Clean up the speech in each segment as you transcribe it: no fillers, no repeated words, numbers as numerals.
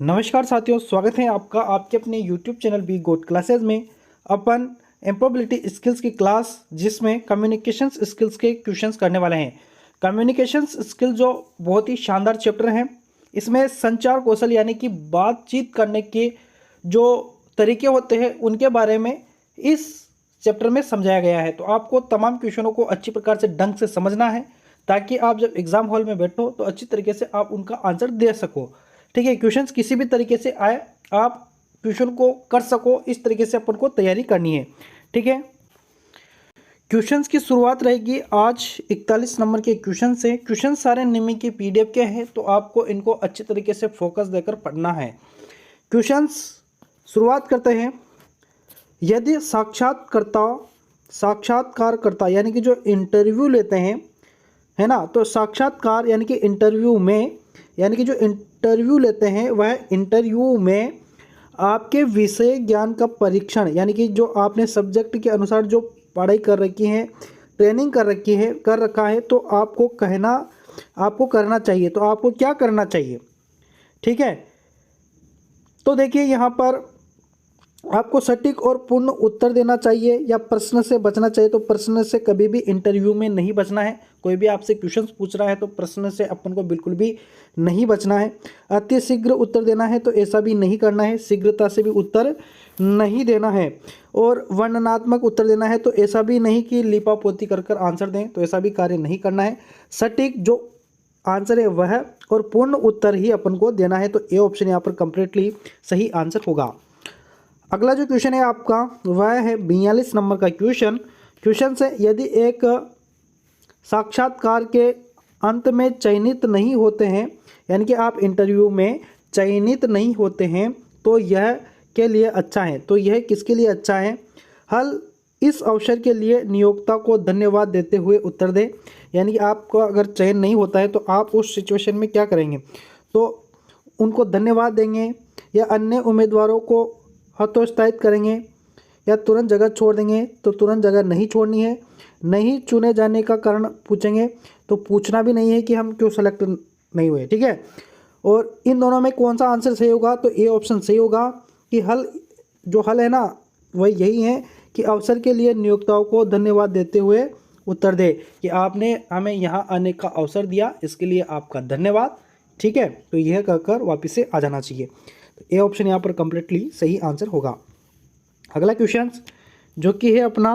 नमस्कार साथियों, स्वागत है आपका आपके अपने YouTube चैनल बी गोट क्लासेस में। अपन एम्प्लॉयबिलिटी स्किल्स की क्लास जिसमें कम्युनिकेशंस स्किल्स के क्वेश्चंस करने वाले हैं। कम्युनिकेशंस स्किल जो बहुत ही शानदार चैप्टर हैं, इसमें संचार कौशल यानी कि बातचीत करने के जो तरीके होते हैं उनके बारे में इस चैप्टर में समझाया गया है। तो आपको तमाम क्वेश्चनों को अच्छी प्रकार से ढंग से समझना है ताकि आप जब एग्जाम हॉल में बैठो तो अच्छी तरीके से आप उनका आंसर दे सको। ठीक है, क्वेश्चंस किसी भी तरीके से आए आप क्वेश्चन को कर सको, इस तरीके से अपन को तैयारी करनी है। ठीक है, क्वेश्चंस की शुरुआत रहेगी आज 41 नंबर के क्वेश्चन से। क्वेश्चन सारे निम्न की पीडीएफ के हैं, तो आपको इनको अच्छी तरीके से फोकस देकर पढ़ना है। क्वेश्चंस शुरुआत करते हैं। यदि साक्षात्कारकर्ता यानी कि जो इंटरव्यू लेते हैं, है ना, तो साक्षात्कार यानी कि इंटरव्यू में यानी कि जो इंटरव्यू लेते हैं वह इंटरव्यू में आपके विषय ज्ञान का परीक्षण यानी कि जो आपने सब्जेक्ट के अनुसार जो पढ़ाई कर रखी है, ट्रेनिंग कर रखा है, तो आपको करना चाहिए। तो आपको क्या करना चाहिए? ठीक है, तो देखिए यहाँ पर आपको सटीक और पूर्ण उत्तर देना चाहिए या प्रश्न से बचना चाहिए। तो प्रश्न से कभी भी इंटरव्यू में नहीं बचना है। कोई भी आपसे क्वेश्चन पूछ रहा है तो प्रश्न से अपन को बिल्कुल भी नहीं बचना है। अति शीघ्र उत्तर देना है तो ऐसा भी नहीं करना है, शीघ्रता से भी उत्तर नहीं देना है। और वर्णनात्मक उत्तर देना है तो ऐसा भी नहीं कि लिपापोती कर आंसर दें, तो ऐसा भी कार्य नहीं करना है। सटीक जो आंसर है वह और पूर्ण उत्तर ही अपन को देना है। तो ए ऑप्शन यहाँ पर कंप्लीटली सही आंसर होगा। अगला जो क्वेश्चन है आपका वह है 42 नंबर का क्वेश्चन से यदि एक साक्षात्कार के अंत में चयनित नहीं होते हैं यानी कि आप इंटरव्यू में चयनित नहीं होते हैं तो यह के लिए अच्छा है। तो यह किसके लिए अच्छा है? हल इस अवसर के लिए नियोक्ता को धन्यवाद देते हुए उत्तर दे। यानी कि आपका अगर चयन नहीं होता है तो आप उस सिचुएशन में क्या करेंगे? तो उनको धन्यवाद देंगे या अन्य उम्मीदवारों को हतोत्साहित करेंगे या तुरंत जगह छोड़ देंगे। तो तुरंत जगह नहीं छोड़नी है। नहीं चुने जाने का कारण पूछेंगे तो पूछना भी नहीं है कि हम क्यों सेलेक्ट नहीं हुए। ठीक है, और इन दोनों में कौन सा आंसर सही होगा? तो ए ऑप्शन सही होगा कि हल है ना, वही यही है कि अवसर के लिए नियोक्ताओं को धन्यवाद देते हुए उत्तर दे कि आपने हमें यहाँ आने का अवसर दिया, इसके लिए आपका धन्यवाद। ठीक है, तो यह कहकर वापस से आ जाना चाहिए। ए ऑप्शन यहाँ पर कंप्लीटली सही आंसर होगा। अगला क्वेश्चन जो कि है अपना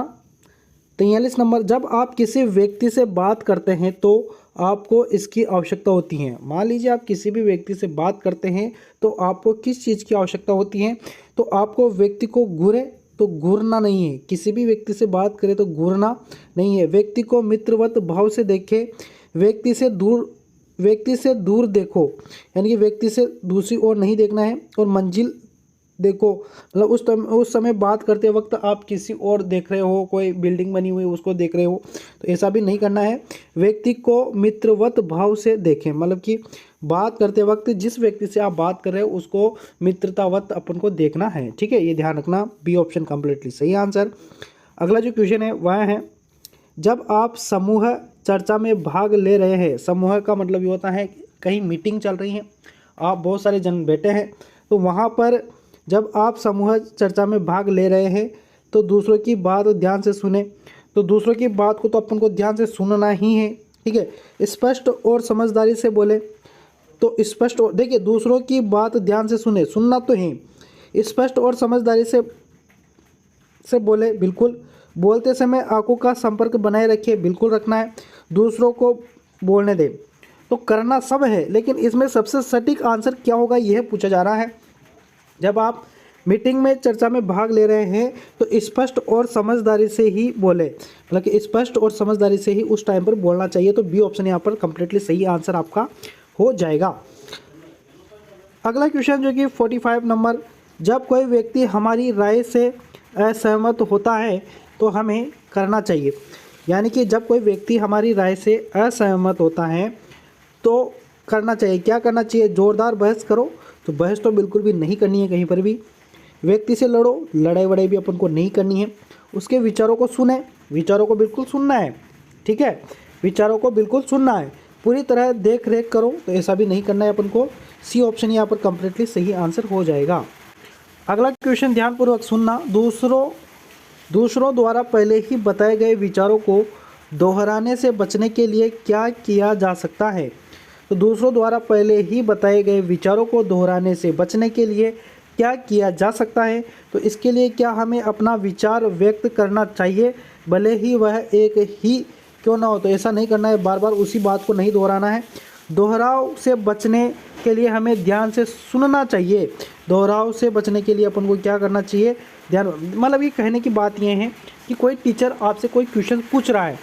43 नंबर। जब आप किसी व्यक्ति से बात करते हैं तो आपको इसकी आवश्यकता होती है। मान लीजिए आप किसी भी व्यक्ति से बात करते हैं तो आपको किस चीज़ की आवश्यकता होती है? तो आपको व्यक्ति को घूरना नहीं है। किसी भी व्यक्ति से बात करें तो घूरना नहीं है। व्यक्ति को मित्रवत भाव से देखे, व्यक्ति से दूर देखो यानी कि व्यक्ति से दूसरी ओर नहीं देखना है। और मंजिल देखो, मतलब उस समय बात करते वक्त आप किसी और देख रहे हो, कोई बिल्डिंग बनी हुई है उसको देख रहे हो, तो ऐसा भी नहीं करना है। व्यक्ति को मित्रवत भाव से देखें, मतलब कि बात करते वक्त जिस व्यक्ति से आप बात कर रहे हो उसको मित्रतावत अपन को देखना है। ठीक है, ये ध्यान रखना। बी ऑप्शन कंप्लीटली सही आंसर। अगला जो क्वेश्चन है वह है जब आप समूह चर्चा में भाग ले रहे हैं। समूह का मतलब ये होता है कहीं मीटिंग चल रही है, आप बहुत सारे जन बैठे हैं, तो वहाँ पर जब आप समूह चर्चा में भाग ले रहे हैं तो दूसरों की बात ध्यान से सुने। तो दूसरों की बात को तो अपन को ध्यान से सुनना ही है। ठीक है, स्पष्ट और समझदारी से बोले। तो स्पष्ट और देखिए, दूसरों की बात ध्यान से सुनना तो है। स्पष्ट और समझदारी से बोले, बिल्कुल। बोलते समय आंखों का संपर्क बनाए रखिए, बिल्कुल रखना है। दूसरों को बोलने दें। तो करना सब है, लेकिन इसमें सबसे सटीक आंसर क्या होगा यह पूछा जा रहा है। जब आप मीटिंग में चर्चा में भाग ले रहे हैं तो स्पष्ट और समझदारी से ही बोले, मतलब कि स्पष्ट और समझदारी से ही उस टाइम पर बोलना चाहिए। तो बी ऑप्शन यहाँ पर कंप्लीटली सही आंसर आपका हो जाएगा। अगला क्वेश्चन जो कि 45 नंबर। जब कोई व्यक्ति हमारी राय से असहमत होता है तो हमें करना चाहिए। यानी कि जब कोई व्यक्ति हमारी राय से असहमत होता है तो करना चाहिए। क्या करना चाहिए? जोरदार बहस करो। तो बहस तो बिल्कुल भी नहीं करनी है कहीं पर भी। व्यक्ति से लड़ो, लड़ाई वड़ाई भी अपन को नहीं करनी है। उसके विचारों को सुने, विचारों को बिल्कुल सुनना है। ठीक है, विचारों को बिल्कुल सुनना है। पूरी तरह देख रेख करो, तो ऐसा भी नहीं करना है अपन को। सी ऑप्शन यहाँ पर कंप्लीटली सही आंसर हो जाएगा। अगला क्वेश्चन ध्यानपूर्वक सुनना। दूसरों द्वारा पहले ही बताए गए विचारों को दोहराने से बचने के लिए क्या किया जा सकता है? तो दूसरों द्वारा पहले ही बताए गए विचारों को दोहराने से बचने के लिए क्या किया जा सकता है? तो इसके लिए क्या हमें अपना विचार व्यक्त करना चाहिए, भले ही वह एक ही क्यों ना हो? तो ऐसा नहीं करना है, बार बार उसी बात को नहीं दोहराना है। दोहराव से बचने के लिए हमें ध्यान से सुनना चाहिए। दोहराव से बचने के लिए अपन को क्या करना चाहिए? ध्यान, मतलब ये कहने की बात ये है कि कोई टीचर आपसे कोई क्वेश्चन पूछ रहा है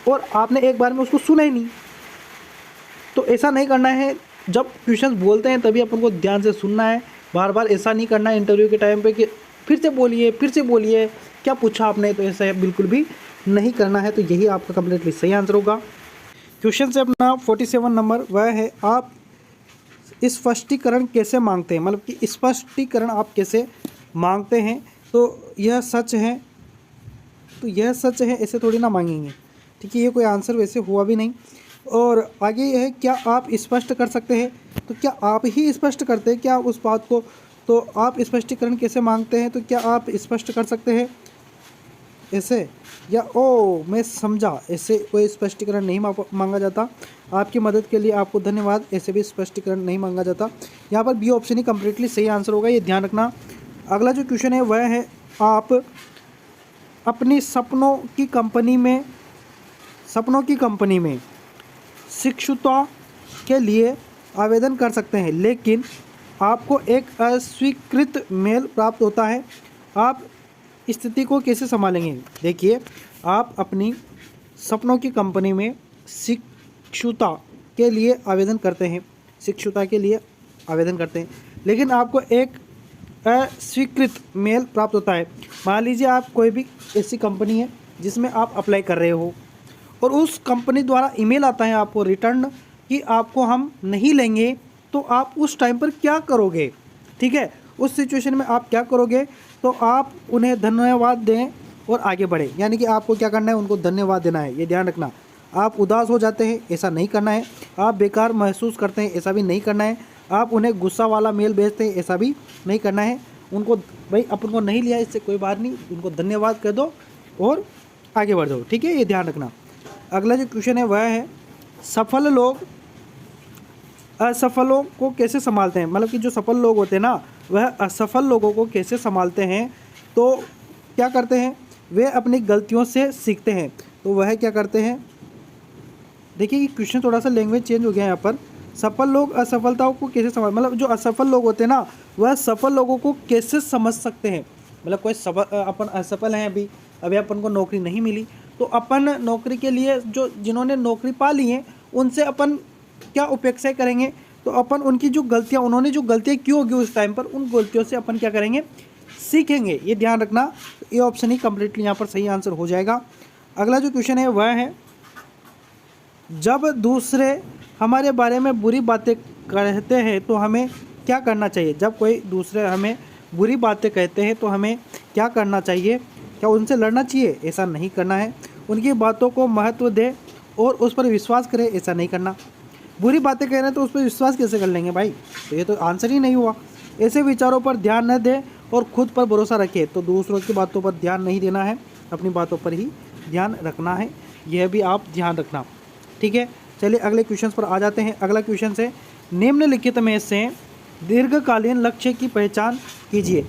और आपने एक बार में उसको सुना ही नहीं, तो ऐसा नहीं करना है। जब क्वेश्चन बोलते हैं तभी अपन को ध्यान से सुनना है, बार बार ऐसा नहीं करना है इंटरव्यू के टाइम पे कि फिर से बोलिए क्या पूछा आपने, तो ऐसा बिल्कुल भी नहीं करना है। तो यही आपका कंप्लीटली सही आंसर होगा। क्वेश्चन से अपना 47 नंबर वह है, आप स्पष्टीकरण कैसे मांगते हैं? मतलब कि स्पष्टीकरण आप कैसे मांगते हैं? तो यह सच है, ऐसे थोड़ी ना मांगेंगे, ठीक है। ये कोई आंसर वैसे हुआ भी नहीं। और आगे यह है, क्या आप स्पष्ट कर सकते हैं? तो क्या आप ही स्पष्ट करते हैं क्या उस बात को? तो आप स्पष्टीकरण कैसे मांगते हैं? तो क्या आप स्पष्ट कर सकते हैं ऐसे, या ओ मैं समझा, ऐसे कोई स्पष्टीकरण नहीं मांगा जाता। आपकी मदद के लिए आपको धन्यवाद, ऐसे भी स्पष्टीकरण नहीं मांगा जाता। यहाँ पर बी ऑप्शन ही कम्प्लीटली सही आंसर होगा, ये ध्यान रखना। अगला जो क्वेश्चन है वह है, आप अपनी सपनों की कंपनी में शिक्षुता के लिए आवेदन कर सकते हैं, लेकिन आपको एक अस्वीकृत मेल प्राप्त होता है। आप स्थिति को कैसे संभालेंगे? देखिए, आप अपनी सपनों की कंपनी में शिक्षुता के लिए आवेदन करते हैं, लेकिन आपको एक अस्वीकृत मेल प्राप्त होता है। मान लीजिए आप कोई भी ऐसी कंपनी है जिसमें आप अप्लाई कर रहे हो और उस कंपनी द्वारा ईमेल आता है आपको रिटर्न कि आपको हम नहीं लेंगे, तो आप उस टाइम पर क्या करोगे? ठीक है, उस सिचुएशन में आप क्या करोगे? तो आप उन्हें धन्यवाद दें और आगे बढ़ें। यानी कि आपको क्या करना है? उनको धन्यवाद देना है, ये ध्यान रखना। आप उदास हो जाते हैं, ऐसा नहीं करना है। आप बेकार महसूस करते हैं, ऐसा भी नहीं करना है। आप उन्हें गुस्सा वाला मेल भेजते हैं, ऐसा भी नहीं करना है। उनको भाई अपन को नहीं लिया, इससे कोई बात नहीं, उनको धन्यवाद कह दो और आगे बढ़ जाओ, ठीक है, ये ध्यान रखना। अगला जो क्वेश्चन है वह है, सफल लोग असफलों को कैसे संभालते हैं? मतलब कि जो सफल लोग होते हैं ना, वह असफल लोगों को कैसे संभालते हैं? तो क्या करते हैं? वे अपनी गलतियों से सीखते हैं। तो वह क्या करते हैं? देखिए, क्वेश्चन थोड़ा सा लैंग्वेज चेंज हो गया है यहाँ पर। सफल लोग असफलताओं को कैसे समझ, मतलब जो असफल लोग होते हैं ना, वह सफल लोगों को कैसे समझ सकते हैं? मतलब कोई अपन असफल हैं, अभी अपन को नौकरी नहीं मिली, तो अपन नौकरी के लिए जिन्होंने नौकरी पा ली है उनसे अपन क्या अपेक्षा करेंगे? तो अपन उनकी जो गलतियाँ, उन्होंने जो गलतियाँ की होगी उस टाइम पर, उन गलतियों से अपन क्या करेंगे? सीखेंगे, ये ध्यान रखना। ये ऑप्शन ही कम्प्लीटली यहाँ पर सही आंसर हो जाएगा। अगला जो क्वेश्चन है वह है, जब दूसरे हमारे बारे में बुरी बातें कहते हैं तो हमें क्या करना चाहिए? जब कोई दूसरे हमें बुरी बातें कहते हैं तो हमें क्या करना चाहिए? क्या उनसे लड़ना चाहिए? ऐसा नहीं करना है। उनकी बातों को महत्व दें और उस पर विश्वास करें, ऐसा नहीं करना। बुरी बातें कह रहे हैं तो उस पर विश्वास कैसे कर लेंगे भाई? तो ये तो आंसर ही नहीं हुआ। ऐसे विचारों पर ध्यान न दें और खुद पर भरोसा रखें। तो दूसरों की बातों पर ध्यान नहीं देना है, अपनी बातों पर ही ध्यान रखना है, यह भी आप ध्यान रखना, ठीक है। चलिए अगले क्वेश्चन पर आ जाते हैं। अगला क्वेश्चन है, निम्नलिखित में से दीर्घकालीन लक्ष्य की पहचान कीजिए।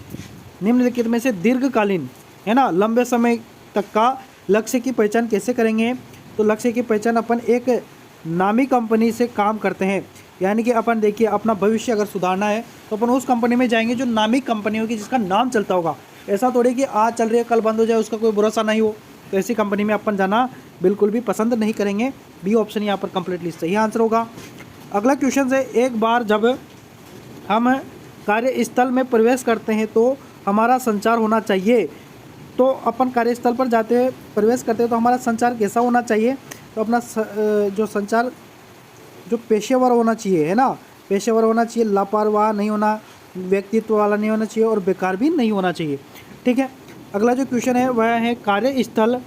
निम्नलिखित में से दीर्घकालीन, है ना, लंबे समय तक का लक्ष्य की पहचान कैसे करेंगे? तो लक्ष्य की पहचान अपन एक नामी कंपनी से काम करते हैं। यानी कि अपन देखिए, अपना भविष्य अगर सुधारना है तो अपन उस कंपनी में जाएंगे जो नामी कंपनी होगी, जिसका नाम चलता होगा। ऐसा थोड़ी कि आज चल रही है कल बंद हो जाए, उसका कोई भरोसा नहीं हो। तो ऐसी कंपनी में अपन जाना बिल्कुल भी पसंद नहीं करेंगे। बी ऑप्शन यहाँ पर कंप्लीटली सही आंसर होगा। अगला क्वेश्चन है, एक बार जब हम कार्यस्थल में प्रवेश करते हैं तो हमारा संचार होना चाहिए। तो अपन कार्यस्थल पर जाते हैं, प्रवेश करते हैं, तो हमारा संचार कैसा होना चाहिए? तो अपना जो संचार जो पेशेवर होना चाहिए, है ना, पेशेवर होना चाहिए, लापरवाह नहीं होना, व्यक्तित्व वाला नहीं होना चाहिए और बेकार भी नहीं होना चाहिए, ठीक है। अगला जो क्वेश्चन है वह है, कार्यस्थल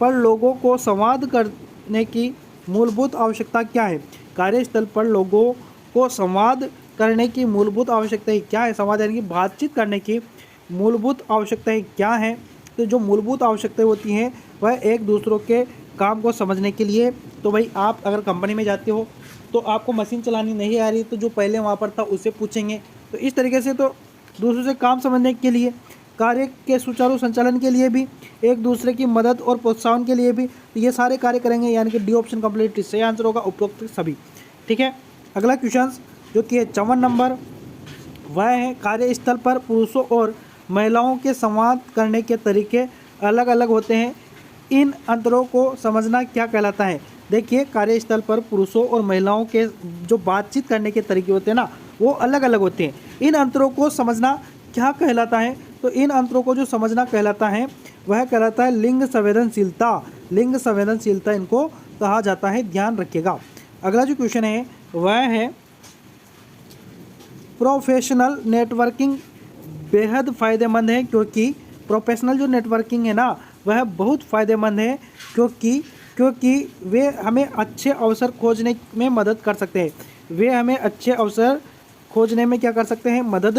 पर लोगों को संवाद करने की मूलभूत आवश्यकता क्या है? कार्यस्थल पर लोगों को संवाद करने की मूलभूत आवश्यकताएं क्या है। संवाद यानी कि बातचीत करने की मूलभूत आवश्यकताएं क्या हैं। तो जो मूलभूत आवश्यकताएं होती हैं वह एक दूसरों के काम को समझने के लिए। तो भाई आप अगर कंपनी में जाते हो तो आपको मशीन चलानी नहीं आ रही तो जो पहले वहाँ पर था उससे पूछेंगे। तो इस तरीके से तो दूसरों से काम समझने के लिए, कार्य के सुचारू संचालन के लिए भी, एक दूसरे की मदद और प्रोत्साहन के लिए भी, तो ये सारे कार्य करेंगे। यानी कि डी ऑप्शन कंप्लीट सही आंसर होगा उपरोक्त सभी। ठीक है, अगला क्वेश्चन जो कि है 54 नंबर, वह है कार्यस्थल पर पुरुषों और महिलाओं के संवाद करने के तरीके अलग अलग होते हैं, इन अंतरों को समझना क्या कहलाता है। देखिए, कार्यस्थल पर पुरुषों और महिलाओं के जो बातचीत करने के तरीके होते हैं ना, वो अलग अलग होते हैं। इन अंतरों को समझना क्या कहलाता है। तो इन अंतरों को जो समझना कहलाता है वह कहलाता है लिंग संवेदनशीलता। लिंग संवेदनशीलता इनको कहा जाता है, ध्यान रखिएगा। अगला जो क्वेश्चन है वह है प्रोफेशनल नेटवर्किंग बेहद फ़ायदेमंद है, क्योंकि प्रोफेशनल जो नेटवर्किंग है ना वह बहुत फ़ायदेमंद है, क्योंकि वे हमें अच्छे अवसर खोजने में मदद कर सकते हैं। वे हमें अच्छे अवसर खोजने में क्या कर सकते हैं, मदद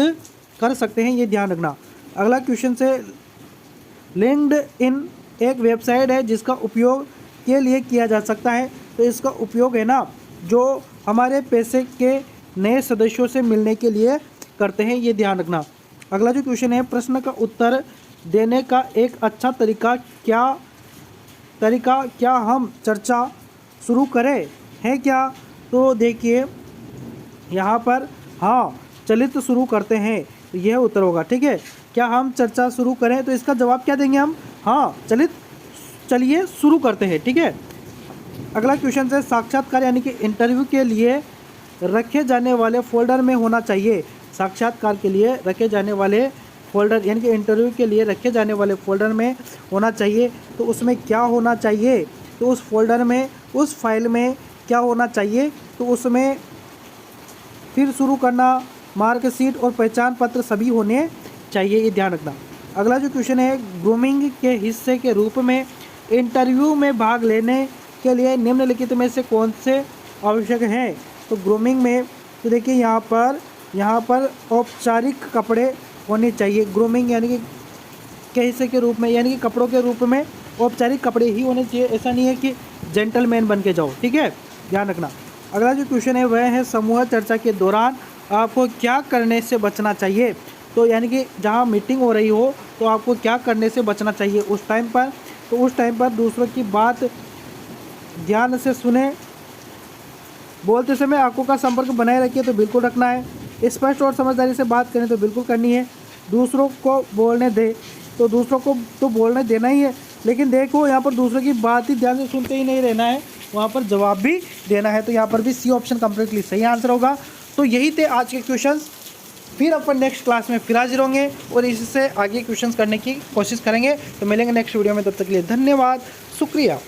कर सकते हैं, ये ध्यान रखना। अगला क्वेश्चन से लिंक्डइन एक वेबसाइट है जिसका उपयोग के लिए किया जा सकता है। तो इसका उपयोग है ना जो हमारे पैसे के नए सदस्यों से मिलने के लिए करते हैं, ये ध्यान रखना। अगला जो क्वेश्चन है, प्रश्न का उत्तर देने का एक अच्छा तरीका क्या हम चर्चा शुरू करें है क्या। तो देखिए यहाँ पर हाँ चलित शुरू करते हैं, तो यह उत्तर होगा। ठीक है, क्या हम चर्चा शुरू करें, तो इसका जवाब क्या देंगे हम, हाँ चलिए शुरू करते हैं। ठीक है, अगला क्वेश्चन है साक्षात्कार यानी कि इंटरव्यू के लिए रखे जाने वाले फोल्डर में होना चाहिए। साक्षात्कार के लिए रखे जाने वाले फोल्डर यानी कि इंटरव्यू के लिए रखे जाने वाले फोल्डर में होना चाहिए। तो उसमें क्या होना चाहिए, तो उस फोल्डर में, उस फाइल में क्या होना चाहिए, तो उसमें फिर शुरू करना, मार्कशीट और पहचान पत्र सभी होने चाहिए, ये ध्यान रखना। अगला जो क्वेश्चन है, ग्रूमिंग के हिस्से के रूप में इंटरव्यू में भाग लेने के लिए निम्नलिखित में से कौन से आवश्यक हैं। तो ग्रूमिंग में तो देखिए यहाँ पर औपचारिक कपड़े होने चाहिए। ग्रूमिंग यानी कि के हिस्से के रूप में, यानी कि कपड़ों के रूप में औपचारिक कपड़े ही होने चाहिए। ऐसा नहीं है कि जेंटलमैन बन के जाओ। ठीक है, ध्यान रखना। अगला जो क्वेश्चन है वह है समूह चर्चा के दौरान आपको क्या करने से बचना चाहिए। तो यानी कि जहाँ मीटिंग हो रही हो तो आपको क्या करने से बचना चाहिए उस टाइम पर। तो उस टाइम पर दूसरों की बात ध्यान से सुने, बोलते समय आंखों का संपर्क बनाए रखिए, तो बिल्कुल रखना है। स्पष्ट और समझदारी से बात करें तो बिल्कुल करनी है। दूसरों को बोलने दे तो दूसरों को तो बोलने देना ही है, लेकिन देखो यहाँ पर दूसरों की बात ही ध्यान से सुनते ही नहीं रहना है, वहाँ पर जवाब भी देना है। तो यहाँ पर भी सी ऑप्शन कम्प्लीटली सही आंसर होगा। तो यही थे आज के क्वेश्चंस। फिर अपन नेक्स्ट क्लास में फिर हाजिर होंगे और इससे आगे क्वेश्चंस करने की कोशिश करेंगे। तो मिलेंगे नेक्स्ट वीडियो में, तब तक के लिए धन्यवाद, शुक्रिया।